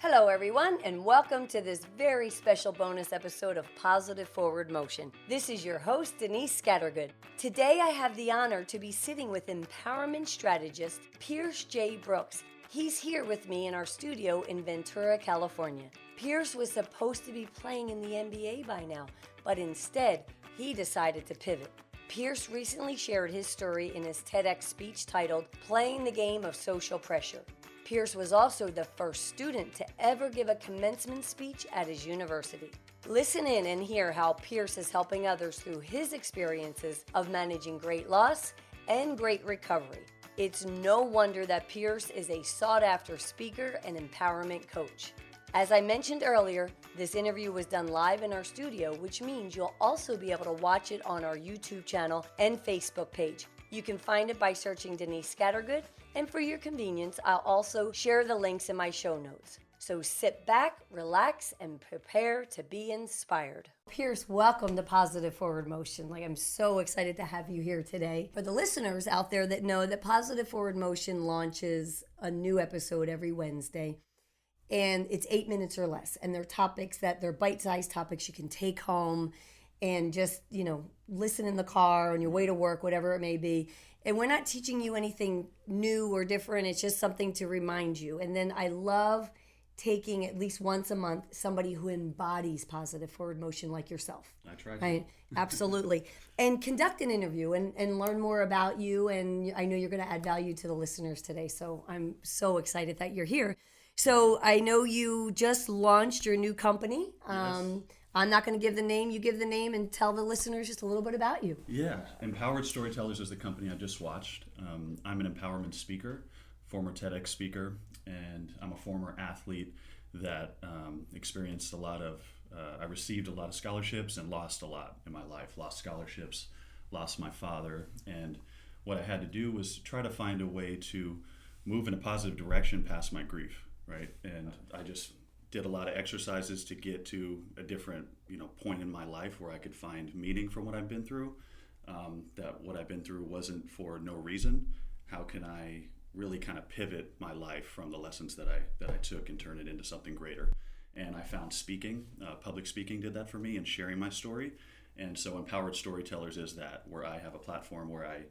Hello, everyone, and welcome to this very special bonus episode of Positive Forward Motion. This is your host, Denise Scattergood. Today, I have the honor to be sitting with empowerment strategist Pierce J. Brooks. He's here with me in our studio in Ventura, California. Pierce was supposed to be playing in the NBA by now, but instead, he decided to pivot. Pierce recently shared his story in his TEDx speech titled, Playing the Game of Social Pressure. Pierce was also the first student to ever give a commencement speech at his university. Listen in and hear how Pierce is helping others through his experiences of managing great loss and great recovery. It's no wonder that Pierce is a sought-after speaker and empowerment coach. As I mentioned earlier, this interview was done live in our studio, which means you'll also be able to watch it on our YouTube channel and Facebook page. You can find it by searching Denise Scattergood, and for your convenience, I'll also share the links in my show notes. So sit back, relax, and prepare to be inspired. Pierce, welcome to Positive Forward Motion. I'm so excited to have you here today. For the listeners out there that know that Positive Forward Motion launches a new episode every Wednesday, and it's 8 minutes or less, and they're bite-sized topics you can take home and just, listen in the car on your way to work, whatever it may be. And we're not teaching you anything new or different. It's just something to remind you. And then I love taking at least once a month somebody who embodies positive forward motion like yourself. I try to. Right? Absolutely. And conduct an interview and learn more about you. And I know you're going to add value to the listeners today. So I'm so excited that you're here. So I know you just launched your new company. Yes. I'm not going to give the name. You give the name and tell the listeners just a little bit about you. Yeah, Empowered Storytellers is the company I just watched. I'm an empowerment speaker, former TEDx speaker, and I'm a former athlete that experienced I received a lot of scholarships and lost a lot in my life. Lost scholarships, lost my father, and what I had to do was try to find a way to move in a positive direction past my grief, right? And I just did a lot of exercises to get to a different, point in my life where I could find meaning from what I've been through. That what I've been through wasn't for no reason. How can I really kind of pivot my life from the lessons that I took and turn it into something greater? And I found speaking, public speaking did that for me, and sharing my story. And so Empowered Storytellers is that, where I have a platform where I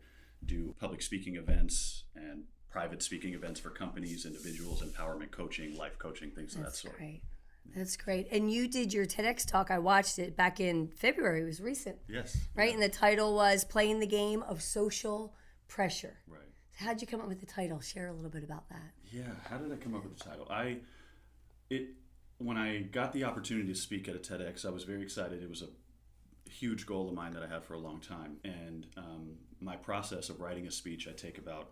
do public speaking events and private speaking events for companies, individuals, empowerment coaching, life coaching, things of that sort. That's great. And you did your TEDx talk. I watched it back in February. It was recent. Yes. Right? Yeah. And the title was Playing the Game of Social Pressure. Right. So how'd you come up with the title? Share a little bit about that. Yeah. How did I come up with the title? When I got the opportunity to speak at a TEDx, I was very excited. It was a huge goal of mine that I had for a long time. And my process of writing a speech, I take about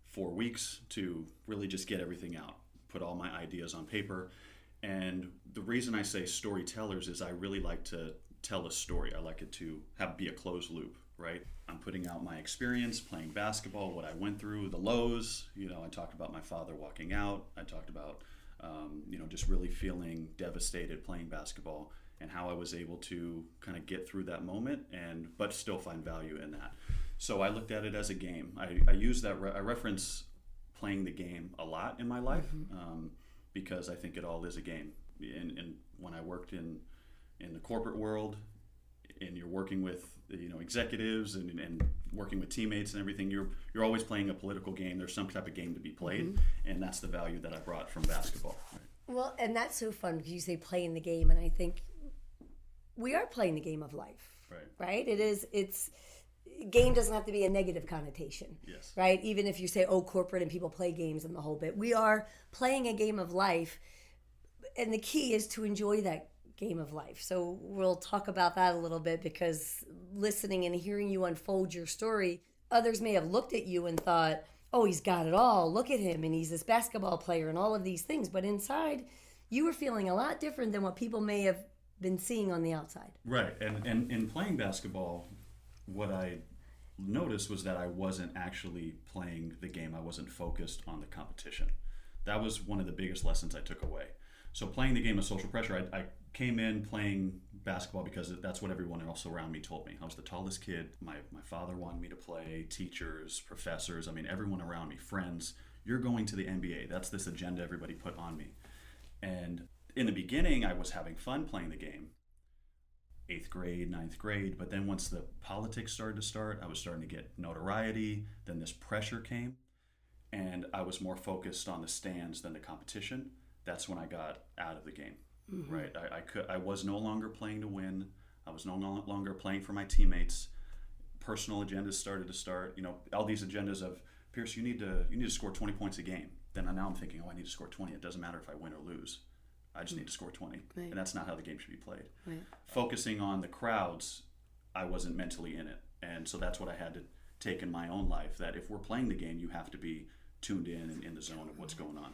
4 weeks to really just get everything out, put all my ideas on paper. And the reason I say storytellers is I really like to tell a story. I like it to be a closed loop, right? I'm putting out my experience playing basketball, what I went through, the lows. I talked about my father walking out. I talked about, just really feeling devastated playing basketball and how I was able to kind of get through that moment but still find value in that. So I looked at it as a game. I use that. I reference playing the game a lot in my life because I think it all is a game. And when I worked in the corporate world, and you're working with executives and working with teammates and everything, you're always playing a political game. There's some type of game to be played, and that's the value that I brought from basketball. Right? Well, and that's so fun because you say playing the game, and I think we are playing the game of life. Right? It's game doesn't have to be a negative connotation. Yes. Right? Even if you say, corporate and people play games and the whole bit. We are playing a game of life, and the key is to enjoy that game of life. So we'll talk about that a little bit, because listening and hearing you unfold your story, others may have looked at you and thought, oh, he's got it all. Look at him, and he's this basketball player and all of these things. But inside, you were feeling a lot different than what people may have been seeing on the outside. Right. And in playing basketball, what I noticed was that I wasn't actually playing the game. I wasn't focused on the competition. That was one of the biggest lessons I took away. So playing the game of social pressure, I came in playing basketball because that's what everyone else around me told me. I was the tallest kid. My father wanted me to play, teachers, professors, everyone around me, friends. You're going to the NBA. That's this agenda everybody put on me. And in the beginning, I was having fun playing the game. 8th grade, 9th grade. But then once the politics started to start, I was starting to get notoriety. Then this pressure came. And I was more focused on the stands than the competition. That's when I got out of the game, right? I was no longer playing to win. I was no longer playing for my teammates. Personal agendas started to start. All these agendas of, Pierce, you need to score 20 points a game. Then now I'm thinking, I need to score 20. It doesn't matter if I win or lose. I just need to score 20. Right. And that's not how the game should be played. Right. Focusing on the crowds, I wasn't mentally in it. And so that's what I had to take in my own life, that if we're playing the game, you have to be tuned in and in the zone of what's going on.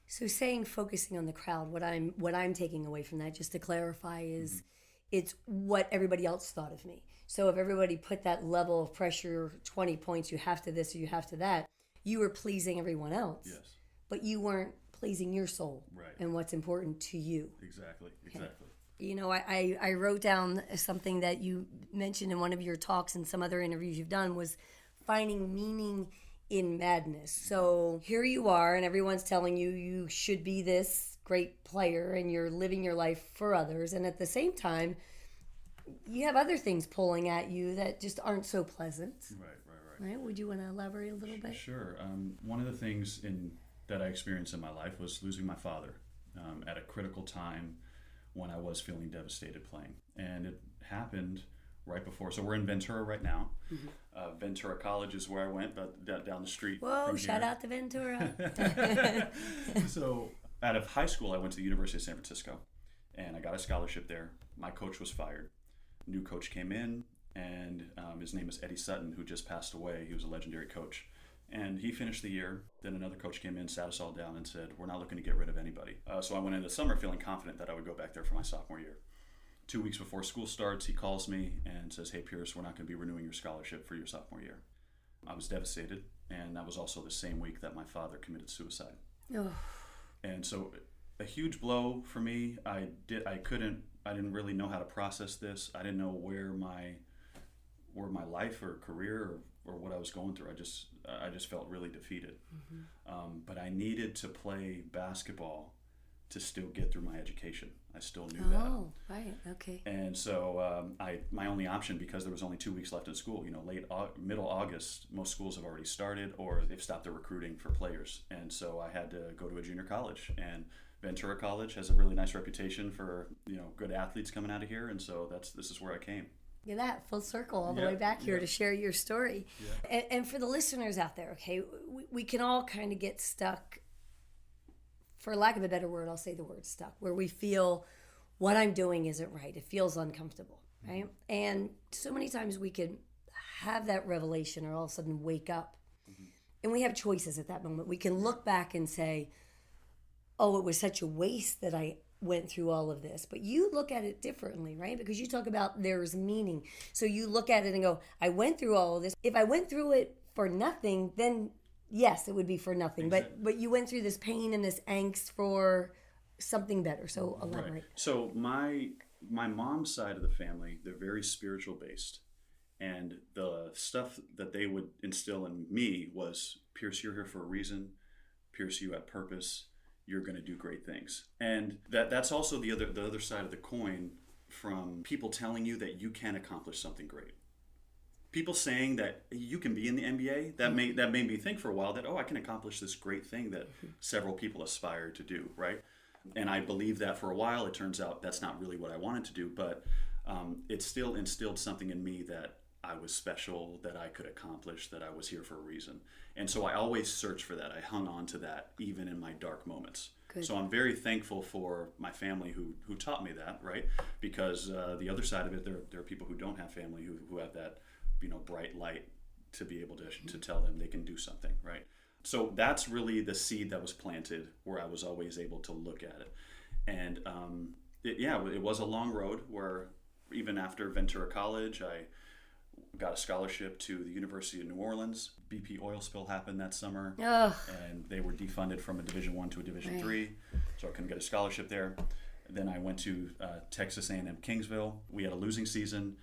So saying focusing on the crowd, what I'm taking away from that, just to clarify, is it's what everybody else thought of me. So if everybody put that level of pressure, 20 points, you have to this or you have to that, you were pleasing everyone else. Yes. But you weren't pleasing your soul. Right. And what's important to you. Exactly. Okay. I wrote down something that you mentioned in one of your talks and some other interviews you've done, was finding meaning in madness. So here you are, and everyone's telling you you should be this great player, and you're living your life for others. And at the same time, you have other things pulling at you that just aren't so pleasant. Right? Would you want to elaborate a little bit? Sure. One of the things that I experienced in my life was losing my father at a critical time when I was feeling devastated playing. And it happened right before. So we're in Ventura right now. Ventura College is where I went, but down the street. Whoa, shout out to Ventura. So out of high school, I went to the University of San Francisco, and I got a scholarship there. My coach was fired. New coach came in, and his name is Eddie Sutton, who just passed away. He was a legendary coach. And he finished the year. Then another coach came in, sat us all down, and said, we're not looking to get rid of anybody. So I went into the summer feeling confident that I would go back there for my sophomore year. 2 weeks before school starts, he calls me and says, hey, Pierce, we're not going to be renewing your scholarship for your sophomore year. I was devastated, and that was also the same week that my father committed suicide. Oh. And so a huge blow for me. I didn't really know how to process this. I didn't know where my life or career or what I was going through. I just felt really defeated. But I needed to play basketball to still get through my education. I still knew that. Oh, right, okay. And so my only option, because there was only 2 weeks left in school, middle August, most schools have already started or they've stopped their recruiting for players. And so I had to go to a junior college, and Ventura College has a really nice reputation for, good athletes coming out of here. And so this is where I came. Look at that, full circle all the way back here to share your story. Yeah. And for the listeners out there, okay, we can all kind of get stuck. For lack of a better word, I'll say the word stuck, where we feel what I'm doing isn't right. It feels uncomfortable, right? And so many times we can have that revelation or all of a sudden wake up. And we have choices at that moment. We can look back and say, oh, it was such a waste that I went through all of this. But you look at it differently, right? Because you talk about there's meaning. So you look at it and go, I went through all of this. If I went through it for nothing, then yes, it would be for nothing. Exactly. But you went through this pain and this angst for something better. So elaborate. Right. So my mom's side of the family, they're very spiritual based. And the stuff that they would instill in me was, Pierce, you're here for a reason. Pierce, you have purpose. You're going to do great things. And that's also the other side of the coin, from people telling you that you can accomplish something great. People saying that you can be in the NBA, that made me think for a while that, I can accomplish this great thing that several people aspire to do, right? And I believed that for a while. It turns out that's not really what I wanted to do, but it still instilled something in me that I was special, that I could accomplish, that I was here for a reason. And so I always searched for that. I hung on to that even in my dark moments. Good. So I'm very thankful for my family who taught me that, right? Because the other side of it, there are people who don't have family who have that, bright light to be able to tell them they can do something, right? So that's really the seed that was planted, where I was always able to look at it. And it was a long road, where even after Ventura College, I got a scholarship to the University of New Orleans. BP oil spill happened that summer, and they were defunded from a Division I to a Division III, so I couldn't get a scholarship there. Then I went to Texas A&M Kingsville. We had a losing season.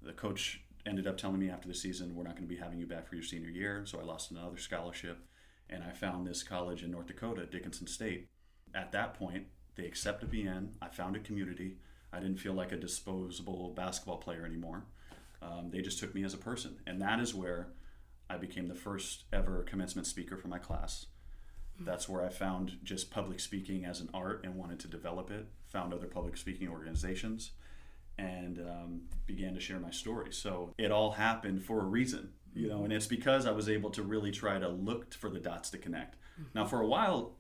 The coach ended up telling me after the season, we're not going to be having you back for your senior year, so I lost another scholarship. And I found this college in North Dakota, Dickinson State. At that point, They accepted me in. I found a community. I didn't feel like a disposable basketball player anymore. They just took me as a person. And that is where I became the first ever commencement speaker for my class. That's where I found just public speaking as an art and wanted to develop it. Found other public speaking organizations and began to share my story. So it all happened for a reason, and it's because I was able to really try to look for the dots to connect. Now, for a while,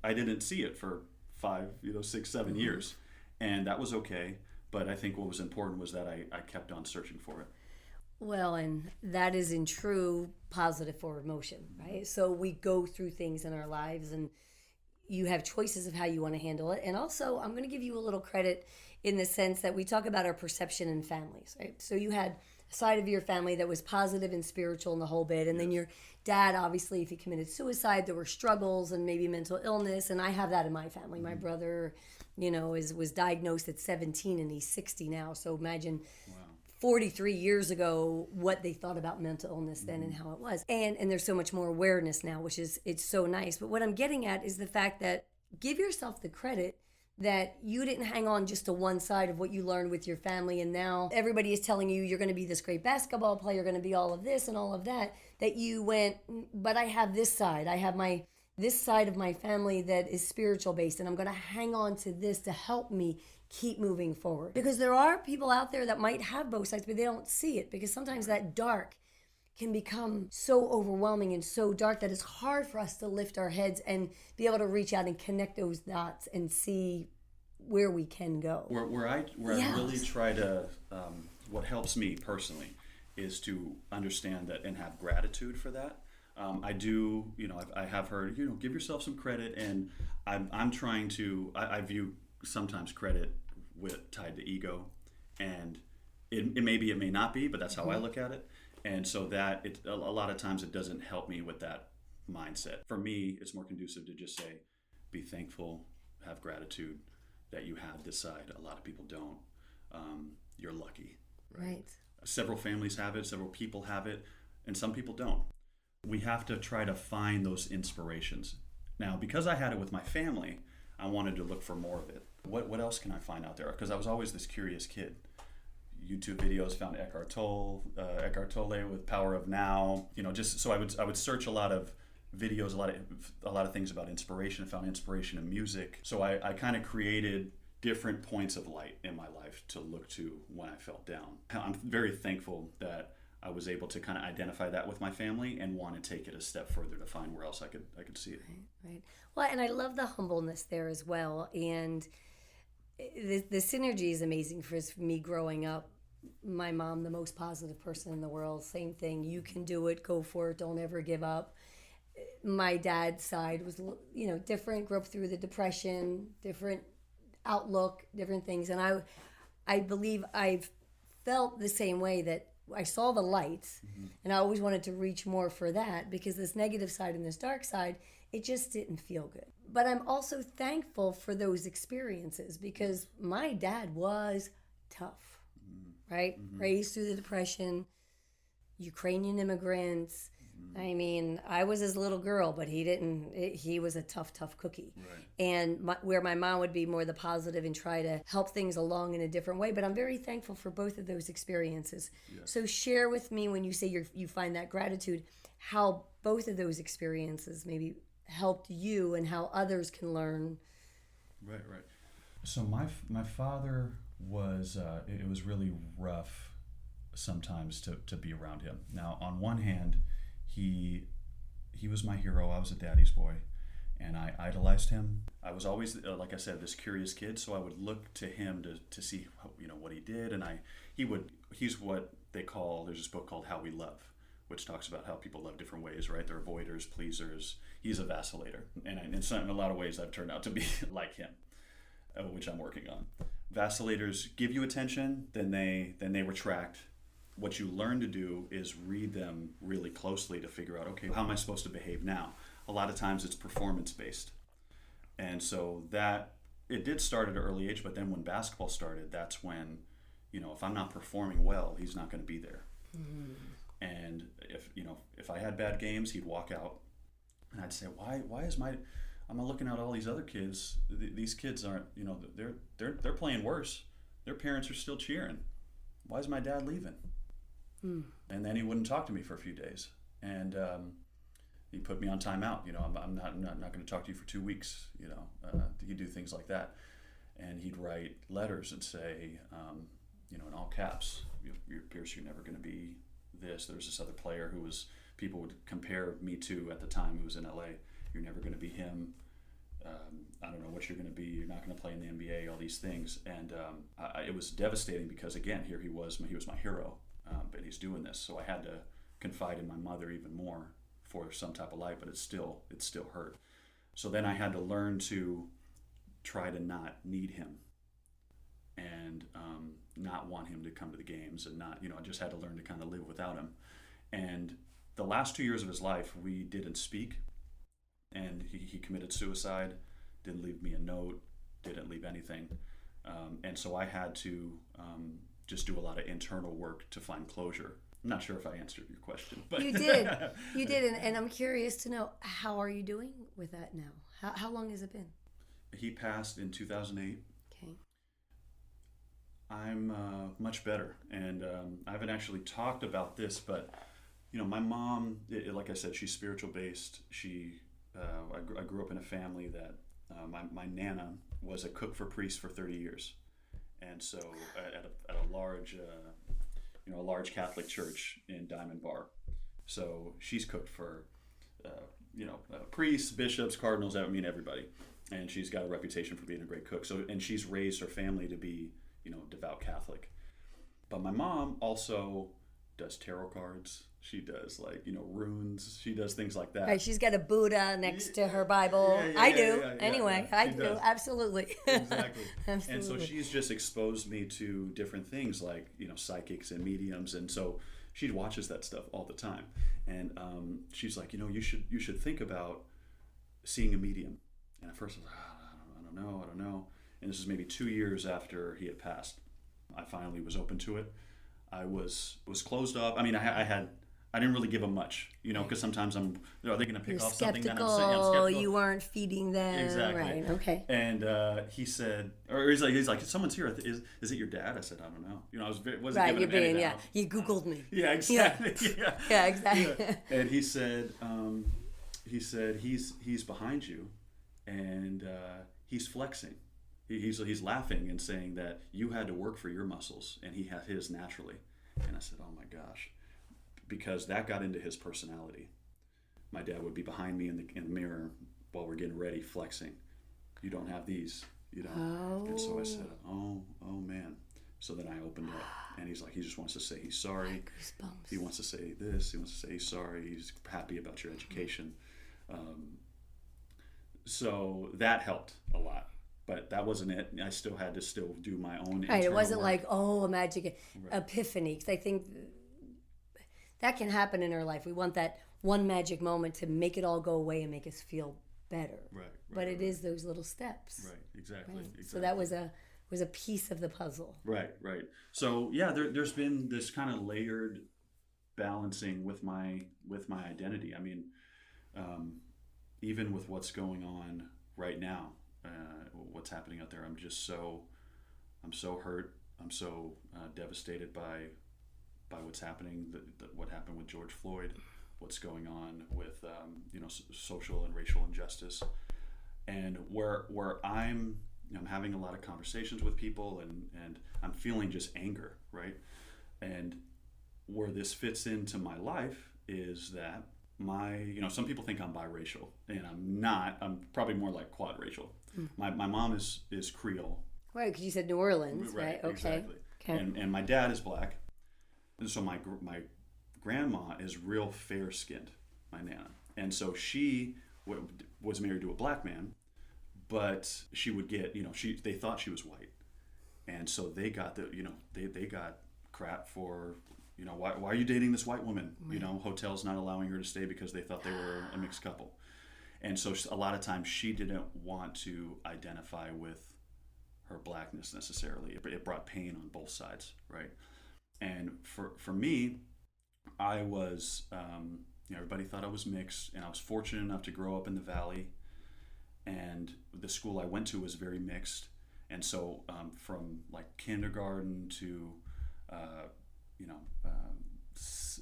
I didn't see it for 5, 6, 7 years, and that was okay. But I think what was important was that I kept on searching for it. Well, and that is in true positive forward motion, right? So we go through things in our lives and you have choices of how you want to handle it. And also, I'm going to give you a little credit in the sense that we talk about our perception in families, right? So you had a side of your family that was positive and spiritual and the whole bit. And then your dad, obviously, if he committed suicide, there were struggles and maybe mental illness. And I have that in my family. My brother, was diagnosed at 17 and he's 60 now. So imagine 43 years ago what they thought about mental illness then and how it was. And there's so much more awareness now, it's so nice. But what I'm getting at is the fact that give yourself the credit that you didn't hang on just to one side of what you learned with your family, and now everybody is telling you you're going to be this great basketball player, you're going to be all of this and all of that, that you went, but I have this side. I have this side of my family that is spiritual based, and I'm going to hang on to this to help me keep moving forward. Because there are people out there that might have both sides, but they don't see it, because sometimes that dark can become so overwhelming and so dark that it's hard for us to lift our heads and be able to reach out and connect those dots and see where we can go. Where I really try to, what helps me personally is to understand that and have gratitude for that. I do, I have heard, give yourself some credit, and I'm trying to, I view sometimes credit tied to ego, and it may be, it may not be, but that's how I look at it. And so that a lot of times it doesn't help me with that mindset. For me, it's more conducive to just say, be thankful, have gratitude that you have this side. A lot of people don't. You're lucky. Right. Several families have it, several people have it, and some people don't. We have to try to find those inspirations. Now, because I had it with my family, I wanted to look for more of it. What else can I find out there? Because I was always this curious kid. YouTube videos, found Eckhart Tolle with Power of Now. Just so I would search a lot of videos, a lot of things about inspiration. I found inspiration in music. So I kind of created different points of light in my life to look to when I felt down. I'm very thankful that I was able to kind of identify that with my family and want to take it a step further to find where else I could see it. Right. Well, and I love the humbleness there as well. And the synergy is amazing for me growing up. My mom, the most positive person in the world, same thing. You can do it, go for it, don't ever give up. My dad's side was, different, grew up through the Depression, different outlook, different things. And I believe I've felt the same way, that I saw the lights and I always wanted to reach more for that, because this negative side and this dark side, it just didn't feel good. But I'm also thankful for those experiences, because my dad was tough, right? Raised through the Depression, Ukrainian immigrants. I mean, I was his little girl, but he was a tough cookie. Right. And where my mom would be more the positive and try to help things along in a different way. But I'm very thankful for both of those experiences. Yeah. So share with me, when you say you find that gratitude, how both of those experiences maybe helped you and how others can learn. Right. So my father was, it was really rough sometimes to be around him. Now, on one hand, he was my hero. I was a daddy's boy, and I idolized him. I was always, like I said, this curious kid, so I would look to him to see what he did, and he's what they call, there's this book called How We Love, which talks about how people love different ways, right? They're avoiders, pleasers. He's a vacillator, and in a lot of ways I've turned out to be like him, which I'm working on. Vacillators give you attention, then they retract. What you learn to do is read them really closely to figure out, okay, how am I supposed to behave now? A lot of times it's performance-based. And so that, it did start at an early age, but then when basketball started, that's when, if I'm not performing well, he's not going to be there. And if I had bad games, he'd walk out, and I'd say, why is I'm looking at all these other kids. These kids aren't, they're playing worse. Their parents are still cheering. Why is my dad leaving? And then he wouldn't talk to me for a few days, and he put me on timeout. I'm not going to talk to you for 2 weeks. He'd do things like that, and he'd write letters and say, in all caps, Pierce, you're never going to be this. There's this other player who people would compare me to at the time, who was in LA. You're never going to be him. I don't know what you're going to be. You're not going to play in the NBA. All these things, and it was devastating because again, here he was my hero, but he's doing this. So I had to confide in my mother even more for some type of light, but it still hurt. So then I had to learn to try to not need him, and not want him to come to the games, and not, I just had to learn to kind of live without him. And the last 2 years of his life, we didn't speak, and he committed suicide, didn't leave me a note, didn't leave anything. And so I had to just do a lot of internal work to find closure. I'm not sure if I answered your question, but you did. You did, and I'm curious to know, how are you doing with that now? How long has it been? He passed in 2008. Okay. I'm much better, and I haven't actually talked about this, but my mom, like I said, she's spiritual based. I grew up in a family that my nana was a cook for priests for 30 years, and so at a large a large Catholic church in Diamond Bar. So she's cooked for priests, bishops, cardinals, everybody, and she's got a reputation for being a great cook. So, and she's raised her family to be devout Catholic. But my mom also does tarot cards. She does runes. She does things like that. Right, she's got a Buddha next to her Bible. I do. I do. Absolutely. Exactly. Absolutely. And so she's just exposed me to different things like, psychics and mediums. And so she watches that stuff all the time. And she's like, you should think about seeing a medium. And at first I was like, I don't know. And this is maybe 2 years after he had passed. I finally was open to it. I was closed off. I mean, I didn't really give them much, because sometimes are they going to pick off something that I'm saying? I'm skeptical. You weren't feeding them. Exactly. Right. Okay. And he said, or he's like, someone's here. Is it your dad? I said, I don't know. I wasn't right. giving You're him being, anything. You Googled me. Yeah, exactly. Yeah, exactly. Yeah. And he said, he's behind you, and he's flexing. He's laughing and saying that you had to work for your muscles, and he had his naturally. And I said, oh my gosh. Because that got into his personality. My dad would be behind me in the mirror while we're getting ready, flexing. You don't have these, Oh. And so I said, oh man. So then I opened up, and he's like, he just wants to say he's sorry. Goosebumps. He wants to say this. He wants to say he's sorry. He's happy about your education. So that helped a lot. But that wasn't it. I still had to do my own. Right. It wasn't work. like, a magic epiphany. Because I think that can happen in our life. We want that one magic moment to make it all go away and make us feel better. Right. But it is those little steps. Right. Exactly. So that was a piece of the puzzle. Right. So yeah, there's been this kind of layered balancing with my identity. I mean, even with what's going on right now, what's happening out there, I'm so hurt. I'm so devastated by what's happening. What happened with George Floyd, what's going on with social and racial injustice, and where I'm having a lot of conversations with people, and I'm feeling just anger, right? And where this fits into my life is that some people think I'm biracial, and I'm not. I'm probably more like quadracial. My mom is Creole. Right, because you said New Orleans, right? Okay. Exactly. Okay. And my dad is black, and so my grandma is real fair skinned, my nana, and so she was married to a black man, but she would get they thought she was white, and so they got they got crap for why are you dating this white woman? Right. Hotels not allowing her to stay because they thought they were a mixed couple. And so a lot of times she didn't want to identify with her blackness necessarily. It brought pain on both sides, right? And for me, I was, everybody thought I was mixed, and I was fortunate enough to grow up in the Valley. and the school I went to was very mixed. And so from like kindergarten to,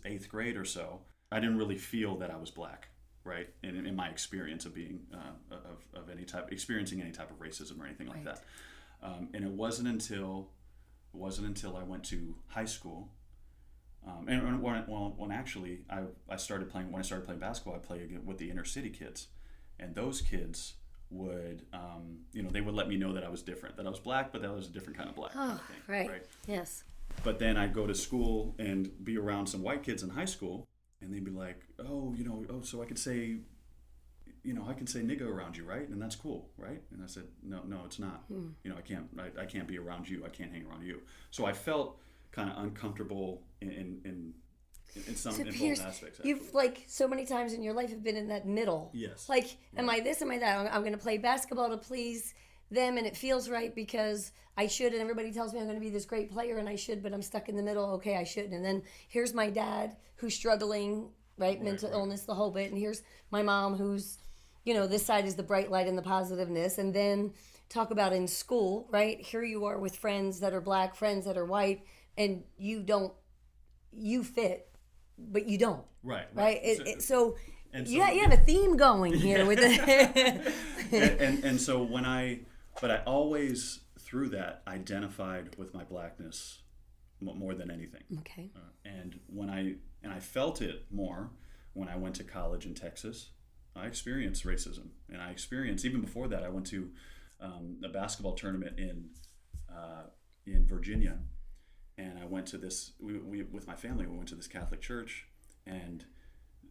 eighth grade or so, I didn't really feel that I was black, right? In my experience of being, of any type, experiencing any type of racism or anything like that. And it wasn't until I went to high school, and when actually I started playing, when I started playing basketball, I played with the inner city kids, and those kids would, they would let me know that I was different, that I was black, but that I was a different kind of black. Kind of thing, right. Yes. But then I'd go to school and be around some white kids in high school, and they'd be like, so I could say, I can say nigga around you, right? And that's cool, right? And I said, no, it's not. I can't be around you. I can't hang around you. So I felt kind of uncomfortable in both aspects. Actually. You've like so many times in your life have been in that middle. Yes. Like, am I this? Am I that? I'm going to play basketball to please them, and it feels right because I should, and everybody tells me I'm going to be this great player, and I should, but I'm stuck in the middle. Okay, I shouldn't. And then here's my dad who's struggling, right? Mental illness, the whole bit. And here's my mom who's, this side is the bright light and the positiveness. And then talk about in school, right? Here you are with friends that are black, friends that are white, and you fit, but you don't. Right. So you have a theme going here with it. and so but I always, through that, identified with my blackness more than anything. Okay. And I felt it more when I went to college in Texas. I experienced racism, and I experienced, even before that, I went to a basketball tournament in Virginia, and I went to this. We with my family, we went to this Catholic church, and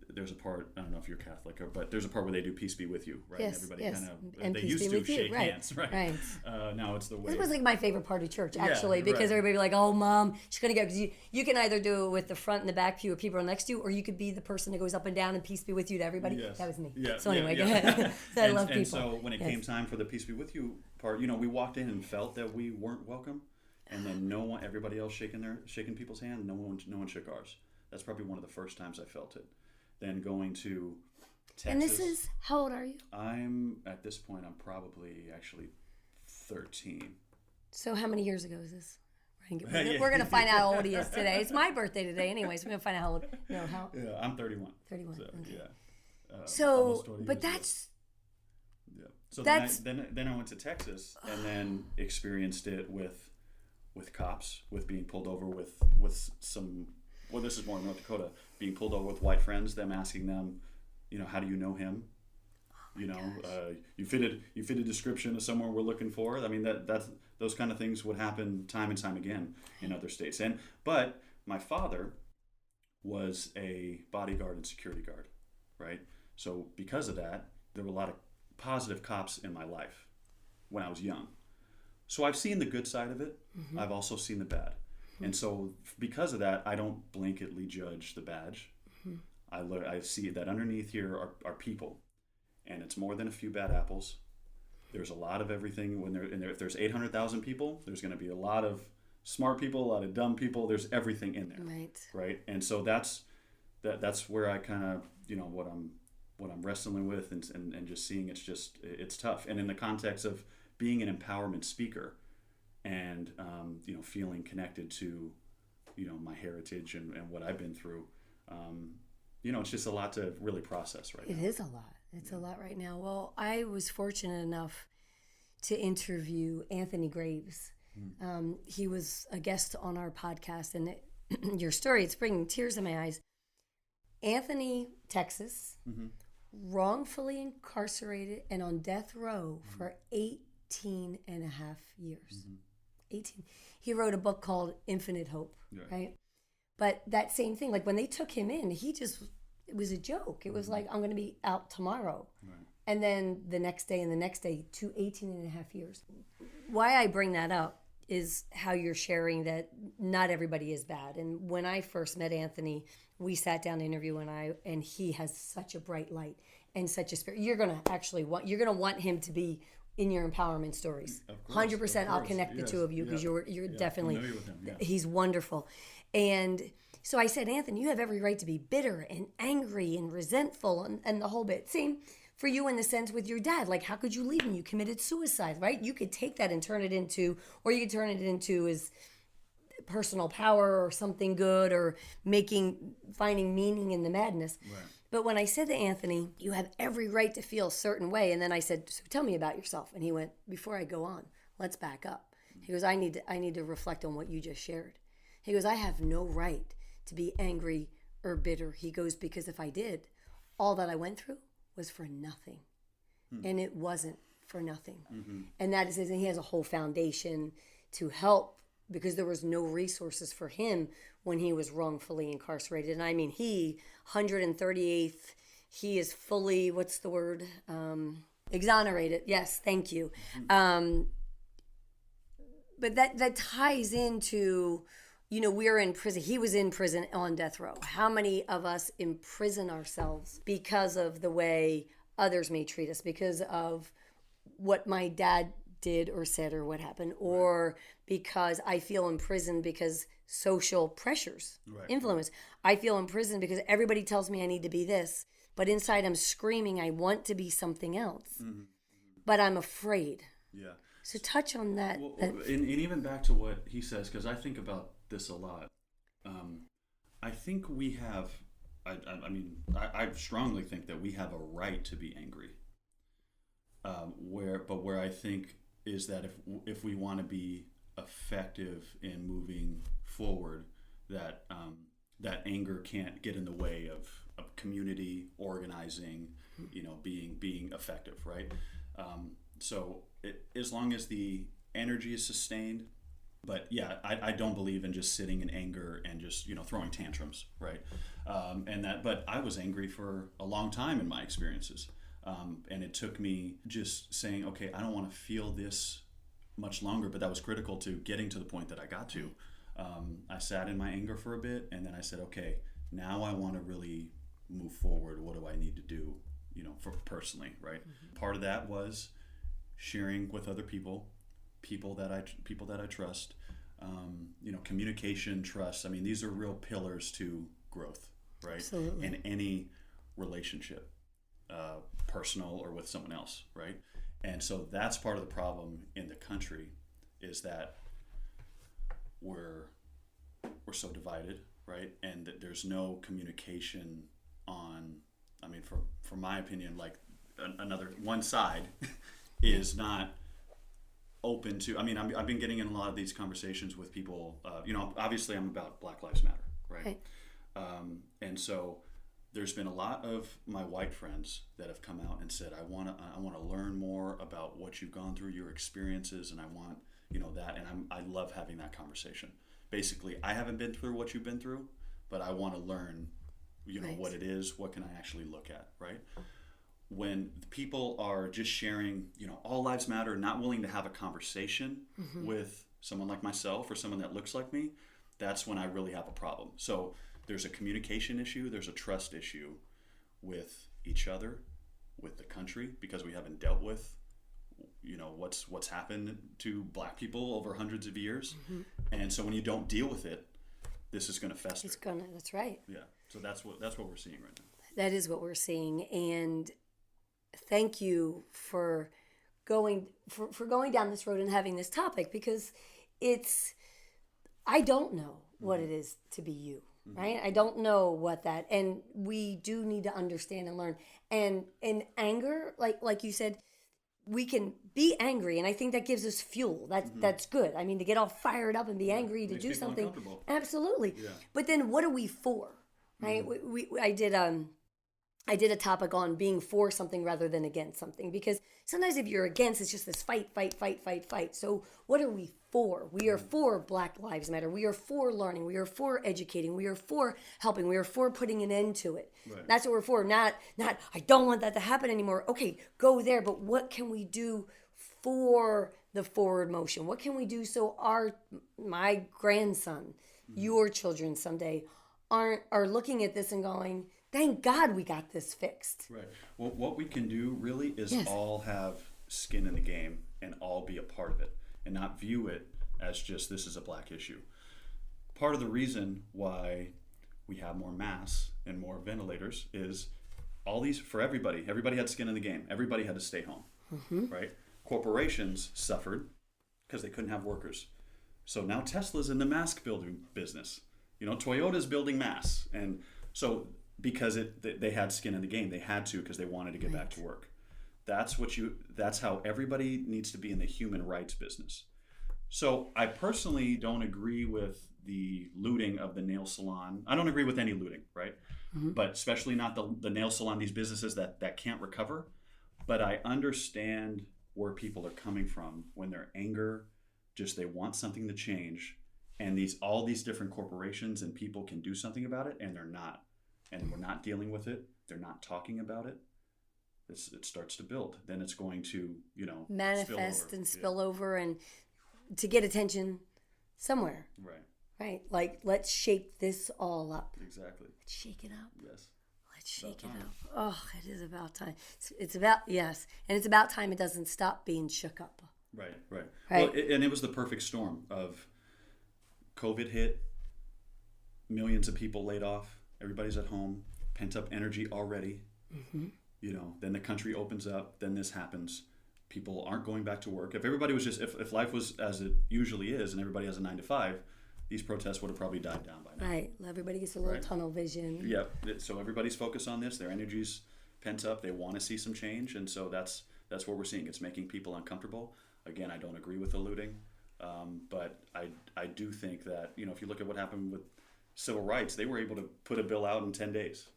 there's a part, I don't know if you're Catholic, but there's a part where they do peace be with you, right? Yes, Everybody yes. kind of, And they peace used be to with you, shake right, hands, right? Right. Now it's the way. It was like my favorite part of church, actually, because right. everybody would be like, oh, Mom, she's going to go. Because you can either do it with the front and the back pew where people are next to you, or you could be the person that goes up and down and peace be with you to everybody. Yes. That was me. Yeah, So anyway, yeah. go ahead. I love people. And so when it came time for the peace be with you part, we walked in and felt that we weren't welcome, and then everybody else shaking people's hand, no one shook ours. That's probably one of the first times I felt it. Then going to Texas. And this is, how old are you? At this point, I'm probably actually 13. So how many years ago is this? We're going to find out how old he is today. It's my birthday today anyway, so we're going to find out how old. Yeah, I'm 31. 31. So, okay. Yeah. But that's... Yeah. So then I went to Texas and then experienced it with cops, with being pulled over with some... Well, this is more in North Dakota. Being pulled over with white friends, them asking them, how do you know him? You fit a description of someone we're looking for. I mean, that's those kind of things would happen time and time again in other states. But my father was a bodyguard and security guard, right? So because of that, there were a lot of positive cops in my life when I was young. So I've seen the good side of it. Mm-hmm. I've also seen the bad. And so because of that, I don't blanketly judge the badge. Mm-hmm. I see that underneath here are people, and it's more than a few bad apples. There's a lot of everything. If there's 800,000 people, there's going to be a lot of smart people, a lot of dumb people. There's everything in there, right? And so that's where I kind of what I'm wrestling with and just seeing it's tough. And in the context of being an empowerment speaker, and feeling connected to my heritage and what I've been through, it's just a lot to really process right now. It is a lot. It's a lot right now. Well, I was fortunate enough to interview Anthony Graves. He was a guest on our podcast, and your story, it's bringing tears in my eyes. Anthony, Texas, wrongfully incarcerated and on death row for 18 and a half years. 18. He wrote a book called Infinite Hope, right? But that same thing, like when they took him in, it was a joke. It was like, I'm going to be out tomorrow. Right. And then the next day and the next day, 18 and a half years. Why I bring that up is how you're sharing that not everybody is bad. And when I first met Anthony, we sat down to interview, and he has such a bright light and such a spirit. You're going to want him to be in your empowerment stories. 100%. I'll connect the two of you because you're definitely, he's wonderful. And so I said, Anthony, you have every right to be bitter and angry and resentful and the whole bit. Same for you in the sense with your dad. Like, how could you leave him? You committed suicide, right? You could take that and turn it into, or you could turn it into as personal power or something good, or finding meaning in the madness. Right. But when I said to Anthony, you have every right to feel a certain way, and then I said, so tell me about yourself. And he went, before I go on, let's back up. He goes, I need to reflect on what you just shared. He goes, I have no right to be angry or bitter. He goes, because if I did, all that I went through was for nothing. And it wasn't for nothing. And that is, and he has a whole foundation to help, because there was no resources for him when he was wrongfully incarcerated. And I mean, 138th, he is fully, what's the word? Exonerated. Yes, thank you. But that ties into, we're in prison. He was in prison on death row. How many of us imprison ourselves because of the way others may treat us, because of what my dad did or said or what happened, or because I feel imprisoned because social pressures, influence. I feel imprisoned because everybody tells me I need to be this, but inside I'm screaming I want to be something else, but I'm afraid. Yeah. So touch on that. Well, and even back to what he says, because I think about this a lot. I think we have, I strongly think that we have a right to be angry. Where I think is that if we want to be effective in moving forward, that anger can't get in the way of community organizing, being effective, right? So as long as the energy is sustained, but yeah, I don't believe in just sitting in anger and just throwing tantrums, right? But I was angry for a long time in my experiences. And it took me just saying, okay, I don't want to feel this much longer, but that was critical to getting to the point that I got to. I sat in my anger for a bit, and then I said, okay, now I want to really move forward. What do I need to do, for personally, right? Part of that was sharing with other people that I trust, communication, trust. I mean, these are real pillars to growth, right? Absolutely. In any relationship. Personal or with someone else, right? And so that's part of the problem in the country, is that we're so divided, right? And that there's no communication on, for my opinion, like another one side is not open to, I've been getting in a lot of these conversations with people, obviously I'm about Black Lives Matter, right? And so there's been a lot of my white friends that have come out and said, I want to learn more about what you've gone through, your experiences, and I want, that. And I love having that conversation. Basically, I haven't been through what you've been through, but I want to learn, what it is, what can I actually look at, right? When people are just sharing, all lives matter, not willing to have a conversation with someone like myself or someone that looks like me, that's when I really have a problem. So there's a communication issue, there's a trust issue with each other, with the country, because we haven't dealt with, what's happened to Black people over hundreds of years. And so when you don't deal with it, this is going to fester. That's right. Yeah. So that's what we're seeing right now. That is what we're seeing. And thank you for going down this road and having this topic, because I don't know what it is to be you. Right? I don't know what that, and we do need to understand and learn. And in anger, like you said, we can be angry, and I think that gives us fuel. That's good. To get all fired up and be angry to do something. Absolutely. Yeah. But then what are we for? Right? I did a topic on being for something rather than against something, because sometimes if you're against, it's just this fight. So what are we for? We are for Black Lives Matter. We are for learning. We are for educating. We are for helping. We are for putting an end to it. Right. That's what we're for. Not I don't want that to happen anymore. Okay, go there. But what can we do for the forward motion? What can we do so my grandson, your children someday are looking at this and going, thank God we got this fixed. Right. Well, what we can do really is all have skin in the game and all be a part of it, and not view it as just this is a Black issue. Part of the reason why we have more masks and more ventilators is for everybody had skin in the game. Everybody had to stay home, right? Corporations suffered because they couldn't have workers. So now Tesla's in the mask building business. Toyota's building masks. And so because they had skin in the game, they had to, because they wanted to get back to work. That's how everybody needs to be in the human rights business. So I personally don't agree with the looting of the nail salon. I don't agree with any looting, right? But especially not the nail salon, these businesses that can't recover. But I understand where people are coming from when their anger, just they want something to change, and all these different corporations and people can do something about it, and they're not. And we're not dealing with it. They're not talking about it. It starts to build. Then it's going to, manifest and spill over, and to get attention somewhere. Right. Like, let's shake this all up. Exactly. Let's shake it up. Yes. Let's shake it up. Oh, it is about time. It's about, yes. And it's about time it doesn't stop being shook up. Right. Well, and it was the perfect storm of COVID hit, millions of people laid off, everybody's at home, pent up energy already. Then the country opens up, then this happens. People aren't going back to work. If everybody was if life was as it usually is and everybody has a 9 to 5, these protests would have probably died down by now. Right. Everybody gets a little tunnel vision. Yeah. So everybody's focused on this. Their energy's pent up. They want to see some change. And so that's what we're seeing. It's making people uncomfortable. Again, I don't agree with the looting. But I do think that, if you look at what happened with civil rights, they were able to put a bill out in 10 days,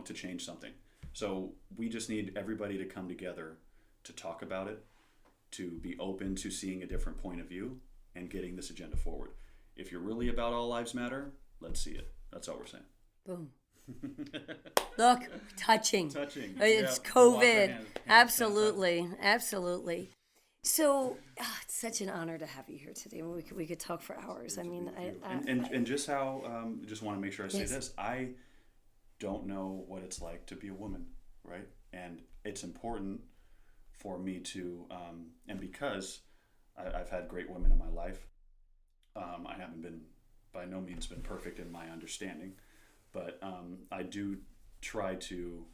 to change something. So we just need everybody to come together to talk about it, to be open to seeing a different point of view and getting this agenda forward. If you're really about all lives matter, let's see it. That's all we're saying. Boom. Look, touching. It's yeah. COVID. Absolutely. So it's such an honor to have you here today. We could talk for hours. I mean, and just how just want to make sure I say this. I don't know what it's like to be a woman, right? And it's important for me to, and because I've had great women in my life, I haven't been, by no means been perfect in my understanding, but I do try to,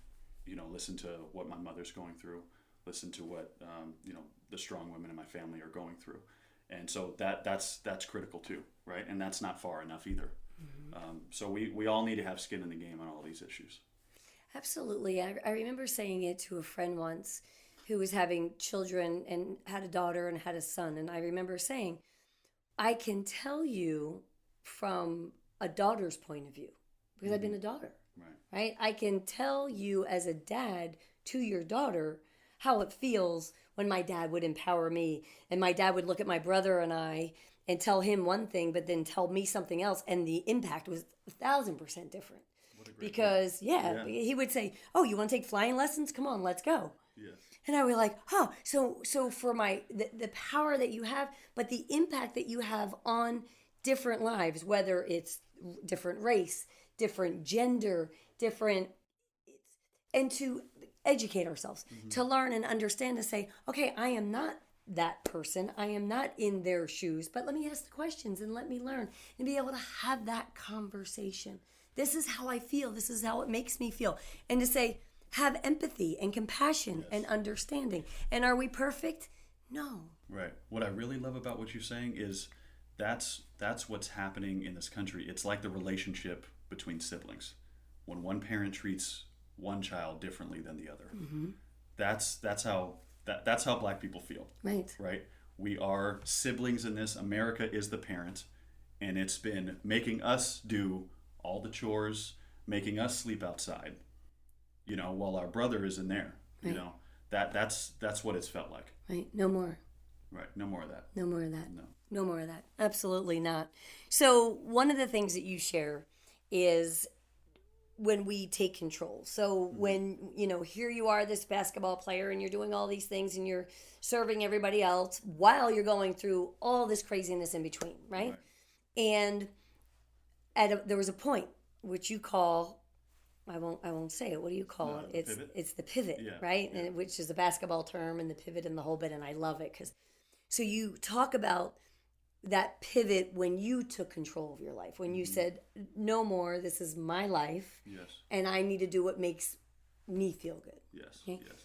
listen to what my mother's going through, listen to what, the strong women in my family are going through. And so that's critical too, right? And that's not far enough either. So we all need to have skin in the game on all these issues. Absolutely. I remember saying it to a friend once who was having children and had a daughter and had a son. And I remember saying, I can tell you from a daughter's point of view, because I've been a daughter, right? I can tell you as a dad to your daughter how it feels when my dad would empower me, and my dad would look at my brother and I and tell him one thing, but then tell me something else, and the impact was 1,000% different. Because he would say, "Oh, you want to take flying lessons? Come on, let's go." Yes. And I was like, "Oh, so for the power that you have, but the impact that you have on different lives, whether it's different race, different gender, and to educate ourselves, to learn and understand, to say, okay, I am not that person. I am not in their shoes, but let me ask the questions and let me learn and be able to have that conversation. This is how I feel. This is how it makes me feel." And to say, have empathy and compassion and understanding. And are we perfect? No. Right. What I really love about what you're saying is that's what's happening in this country. It's like the relationship between siblings. When one parent treats one child differently than the other. That's how Black people feel. Right. We are siblings in this. America is the parent, and it's been making us do all the chores, making us sleep outside, while our brother is in there. That's what it's felt like. Right. No more. Right. No more of that. No more of that. No more of that. Absolutely not. So one of the things that you share is when we take control. So when, here you are, this basketball player, and you're doing all these things and you're serving everybody else while you're going through all this craziness in between, right? And there was a point which you call, I won't say it. What do you call it? It's the pivot, right? Yeah. And which is a basketball term, and the pivot and the whole bit. And I love it so you talk about that pivot when you took control of your life, when you said, no more, this is my life. Yes. And I need to do what makes me feel good. Yes. Okay? Yes.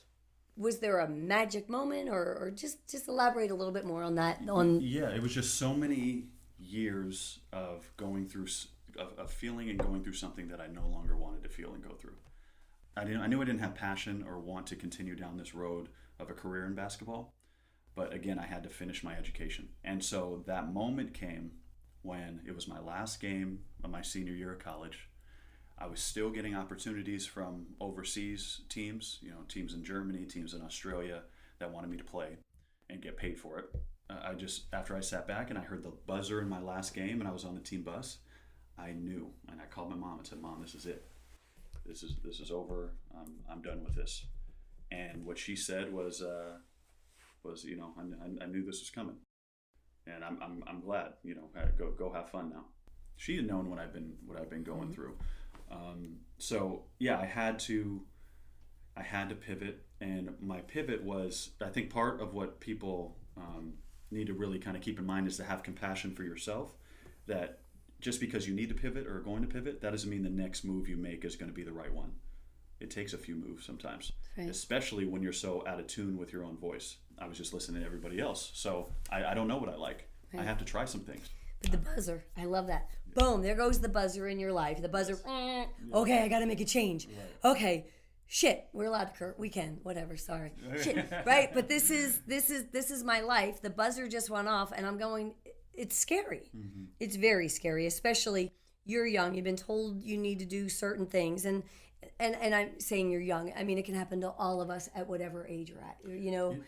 Was there a magic moment, or just elaborate a little bit more on that? Yeah, it was just so many years of going through, of feeling and going through something that I no longer wanted to feel and go through. I knew I didn't have passion or want to continue down this road of a career in basketball, but again, I had to finish my education. And so that moment came when it was my last game of my senior year of college. I was still getting opportunities from overseas teams, teams in Germany, teams in Australia that wanted me to play and get paid for it. After I sat back and I heard the buzzer in my last game and I was on the team bus, I knew, and I called my mom and said, "Mom, this is it. This is over. I'm done with this." And what she said was I knew this was coming, and I'm glad. Go have fun now. She had known what I've been going through. So yeah, I had to pivot, and my pivot was, I think, part of what people need to really kind of keep in mind is to have compassion for yourself. That just because you need to pivot or are going to pivot, that doesn't mean the next move you make is going to be the right one. It takes a few moves sometimes, right. Especially when you're so out of tune with your own voice. I was just listening to everybody else, so I don't know what I like. Right. I have to try some things. But the buzzer, I love that. Boom, there goes the buzzer in your life. The buzzer, okay, I got to make a change. Right. Okay, shit, we're allowed to curse. We can, whatever, sorry. Shit, right? But this is my life. The buzzer just went off, and I'm going, it's scary. Mm-hmm. It's very scary, especially you're young. You've been told you need to do certain things, and I'm saying you're young. I mean, it can happen to all of us at whatever age you're at.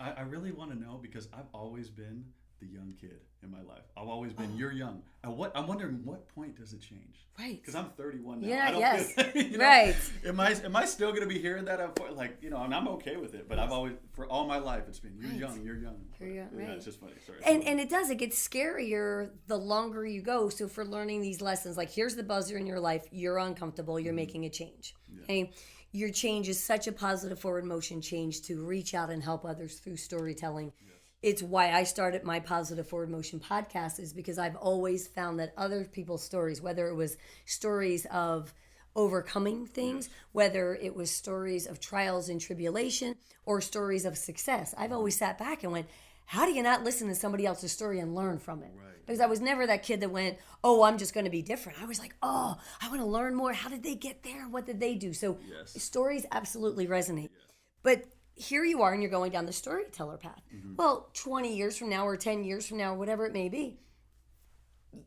I really want to know, because I've always been the young kid in my life. I've always been, you're young. I'm wondering, what point does it change? Right. Because I'm 31 now. Yeah, yes. Right. Am I still going to be hearing that? And I'm okay with it, but I've always, for all my life, it's been, you're young. You're young, right. Yeah, it's just funny. Sorry. And it gets scarier the longer you go. So for learning these lessons, like here's the buzzer in your life, you're uncomfortable, you're making a change. Yeah. Okay? Your change is such a positive forward motion change to reach out and help others through storytelling. Yeah. It's why I started my Positive Forward Motion podcast, is because I've always found that other people's stories, whether it was stories of overcoming things, whether it was stories of trials and tribulation, or stories of success, I've always sat back and went, how do you not listen to somebody else's story and learn from it? Right. Because I was never that kid that went, oh, I'm just going to be different. I was like, oh, I want to learn more. How did they get there? What did they do? So stories absolutely resonate. Yes. But here you are, and you're going down the storyteller path. Mm-hmm. Well, 20 years from now or 10 years from now, whatever it may be,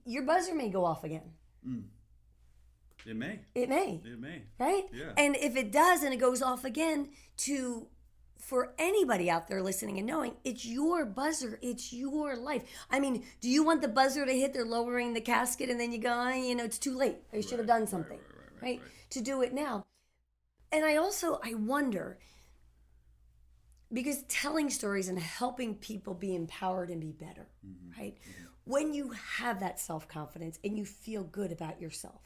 your buzzer may go off again. Mm. It may. It may. Right? Yeah. And if it does and it goes off again, for anybody out there listening and knowing, it's your buzzer. It's your life. I mean, do you want the buzzer to hit? They're lowering the casket and then you go, it's too late. I should have done something. Right? To do it now. And I wonder, because telling stories and helping people be empowered and be better, right? Mm-hmm. When you have that self-confidence and you feel good about yourself,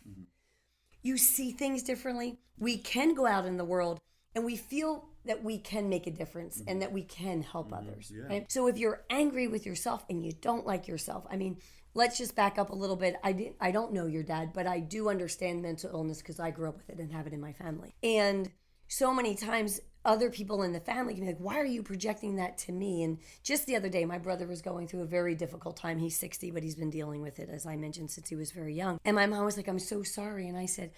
you see things differently. We can go out in the world and we feel that we can make a difference and that we can help others, right? So if you're angry with yourself and you don't like yourself, I mean, let's just back up a little bit. I don't know your dad, but I do understand mental illness because I grew up with it and have it in my family. And so many times other people in the family can be like, why are you projecting that to me? And just the other day, my brother was going through a very difficult time. He's 60, but he's been dealing with it, as I mentioned, since he was very young. And my mom was like, I'm so sorry. And I said,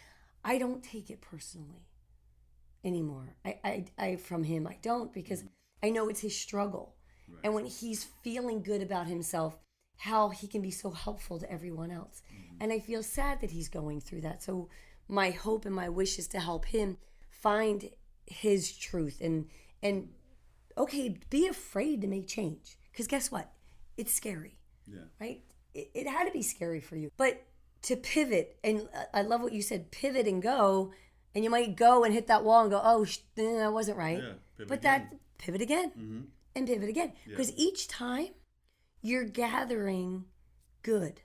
I don't take it personally anymore. I from him, I don't, because I know it's his struggle. Right. And when he's feeling good about himself, how he can be so helpful to everyone else. And I feel sad that he's going through that. So my hope and my wish is to help him find his truth and okay, be afraid to make change, because guess what, it's scary, right? It had to be scary for you, but to pivot, and I love what you said, pivot and go, and you might go and hit that wall and go, oh, that wasn't right, but that pivot again and pivot again, because each time you're gathering good.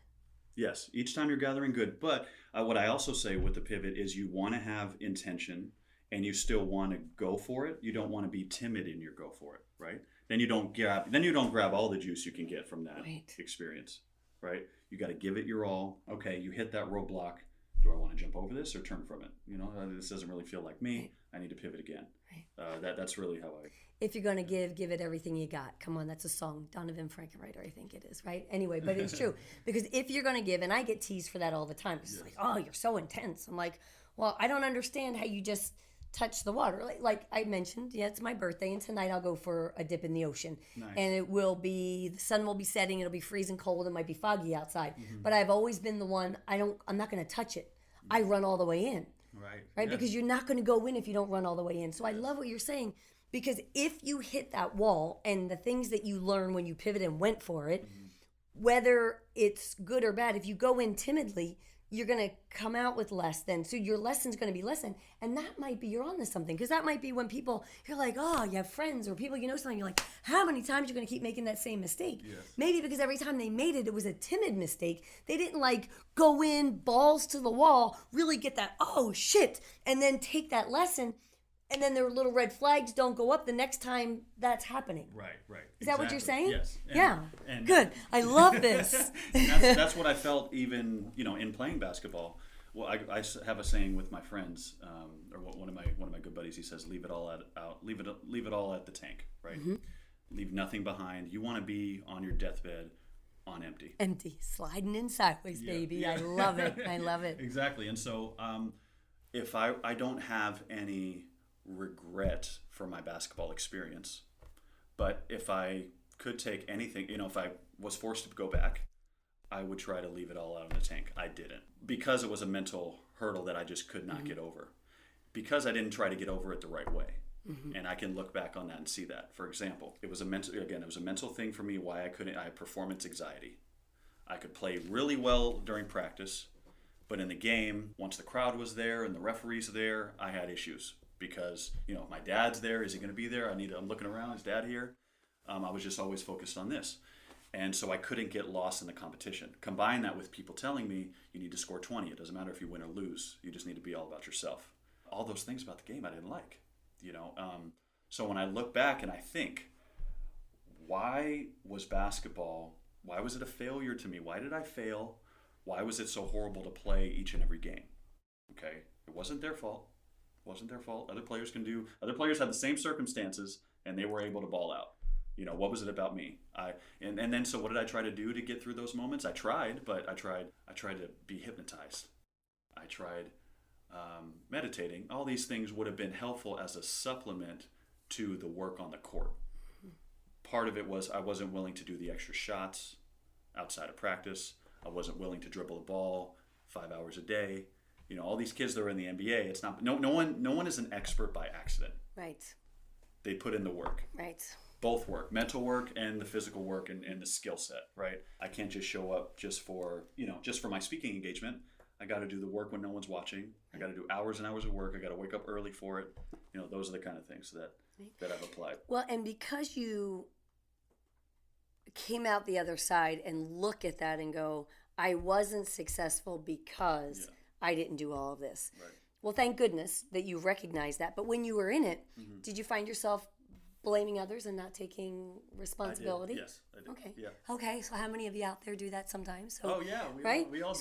Yes, each time you're gathering good, but what I also say with the pivot is you want to have intention and you still want to go for it. You don't want to be timid in your go for it, right? Then you don't grab all the juice you can get from that experience, right? You got to give it your all. Okay, you hit that roadblock. Do I want to jump over this or turn from it? This doesn't really feel like me. Right. I need to pivot again. Right. That's really how I... If you're going to give it everything you got. Come on, that's a song. Donovan Frankenreiter, I think it is, right? Anyway, but it's true. Because if you're going to give, and I get teased for that all the time. It's like, oh, you're so intense. I'm like, well, I don't understand how you just touch the water. Like I mentioned, it's my birthday, and tonight I'll go for a dip in the ocean. Nice. And the sun will be setting, it'll be freezing cold, it might be foggy outside. But I've always been the one, I'm not going to touch it. I run all the way in. Right. Yeah. Because you're not going to go in if you don't run all the way in. So I love what you're saying, because if you hit that wall and the things that you learn when you pivot and went for it, whether it's good or bad, if you go in timidly, you're going to come out with less then. So your lesson's going to be less. And that might be, you're on to something. Because that might be when you're like, oh, you have friends or people, something. You're like, how many times you're going to keep making that same mistake? Yes. Maybe because every time they made it, it was a timid mistake. They didn't go in balls to the wall, really get that, oh, shit, and then take that lesson. And then their little red flags don't go up the next time that's happening. Right. Is that what you're saying? Yes. And good. I love this. That's what I felt even, in playing basketball. Well, I have a saying with my friends, or one of my good buddies. He says, "Leave it all leave it all at the tank." Right. Mm-hmm. Leave nothing behind. You want to be on your deathbed on empty. Empty, sliding in sideways, baby. Yeah. I love it. I love it. Exactly. And so, if I don't have any regret for my basketball experience, but if I could take anything, if I was forced to go back, I would try to leave it all out in the tank. I didn't, because it was a mental hurdle that I just could not get over, because I didn't try to get over it the right way. And I can look back on that and see that. For example, it was a mental thing for me. Why I had performance anxiety. I could play really well during practice, but in the game, once the crowd was there and the referee's there, I had issues. Because, my dad's there. Is he going to be there? I'm looking around. Is dad here? I was just always focused on this. And so I couldn't get lost in the competition. Combine that with people telling me you need to score 20. It doesn't matter if you win or lose. You just need to be all about yourself. All those things about the game I didn't like. So when I look back and I think, why was it a failure to me? Why did I fail? Why was it so horrible to play each and every game? Okay, it wasn't their fault. Other players had the same circumstances and they were able to ball out. What was it about me? And then so what did I try to do to get through those moments? I tried to be hypnotized. I tried meditating. All these things would have been helpful as a supplement to the work on the court. Part of it was I wasn't willing to do the extra shots outside of practice. I wasn't willing to dribble the ball 5 hours a day. All these kids that are in the NBA, it's not, no one is an expert by accident. Right. They put in the work. Right. Both work, mental work and the physical work and the skill set, right? I can't just show up just for my speaking engagement. I got to do the work when no one's watching. I got to do hours and hours of work. I got to wake up early for it. Those are the kind of things that I've applied. Well, and because you came out the other side and look at that and go, I wasn't successful because I didn't do all of this. Right. Well, thank goodness that you recognized that. But when you were in it, did you find yourself blaming others and not taking responsibility? I did. Yes, I did. Okay. Yeah. Okay, so how many of you out there do that sometimes? So,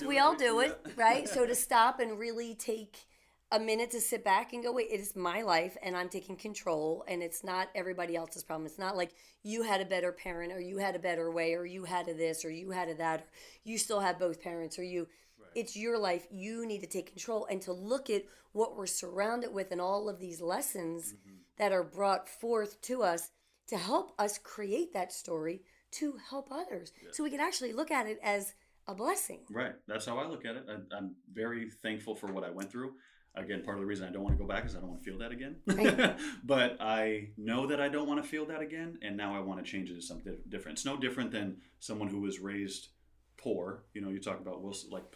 we all do it, right? So to stop and really take a minute to sit back and go, wait, it is my life and I'm taking control and it's not everybody else's problem. It's not like you had a better parent or you had a better way or you had a this or you had a that or you still have both parents or you. Right. It's your life. You need to take control and to look at what we're surrounded with and all of these lessons that are brought forth to us to help us create that story to help others. Yeah. So we can actually look at it as a blessing. Right. That's how I look at it. I'm very thankful for what I went through. Again, part of the reason I don't want to go back is I don't want to feel that again. Right. But I know that I don't want to feel that again, and now I want to change it to something different. It's no different than someone who was raised poor. You talk about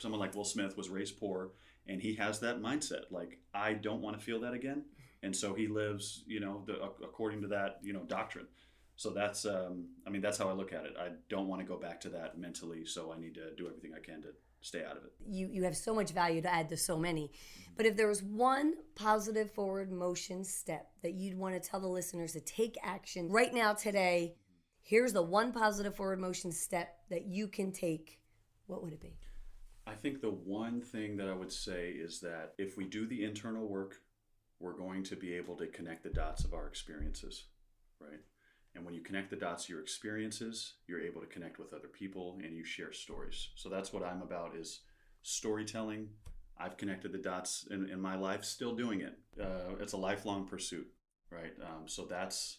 someone like Will Smith was raised poor, and he has that mindset. Like, I don't want to feel that again, and so he lives, according to that, doctrine. So that's, that's how I look at it. I don't want to go back to that mentally, so I need to do everything I can to stay out of it. You have so much value to add to so many. But if there was one positive forward motion step that you'd want to tell the listeners to take action right now today, here's the one positive forward motion step that you can take, what would it be? I think the one thing that I would say is that if we do the internal work, we're going to be able to connect the dots of our experiences, right? And when you connect the dots of your experiences, you're able to connect with other people and you share stories. So that's what I'm about, is storytelling. I've connected the dots in my life, still doing it. It's a lifelong pursuit, right? So that's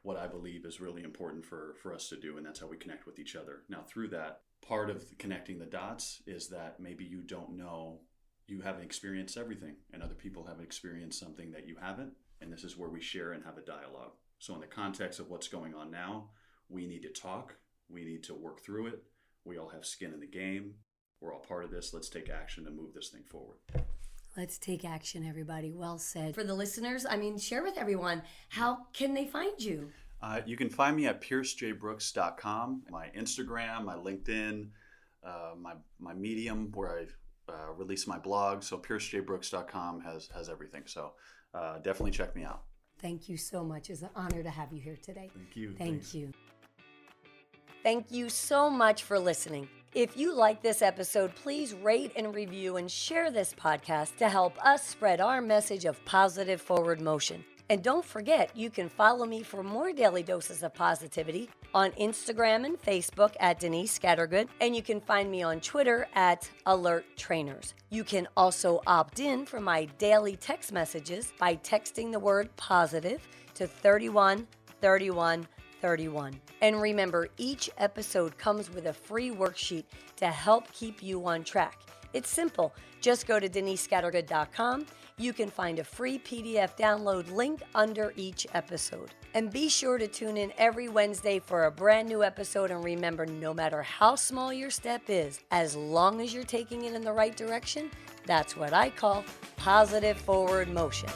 what I believe is really important for us to do, and that's how we connect with each other. Now, through that, part of connecting the dots is that maybe you don't know, you haven't experienced everything, and other people have experienced something that you haven't, and this is where we share and have a dialogue. So in the context of what's going on now, we need to talk, we need to work through it, we all have skin in the game, we're all part of this, let's take action to move this thing forward. Let's take action, everybody. Well said. For the listeners, share with everyone, how can they find you? You can find me at piercejbrooks.com, my Instagram, my LinkedIn, my Medium, where I release my blog. So piercejbrooks.com has everything. So definitely check me out. Thank you so much. It's an honor to have you here today. Thank you. Thank you. Thank you so much for listening. If you like this episode, please rate and review and share this podcast to help us spread our message of positive forward motion. And don't forget, you can follow me for more daily doses of positivity on Instagram and Facebook at Denise Scattergood, and you can find me on Twitter at Alert Trainers. You can also opt in for my daily text messages by texting the word positive to 313131. And remember, each episode comes with a free worksheet to help keep you on track. It's simple. Just go to denisescattergood.com. You can find a free PDF download link under each episode. And be sure to tune in every Wednesday for a brand new episode. And remember, no matter how small your step is, as long as you're taking it in the right direction, that's what I call positive forward motion.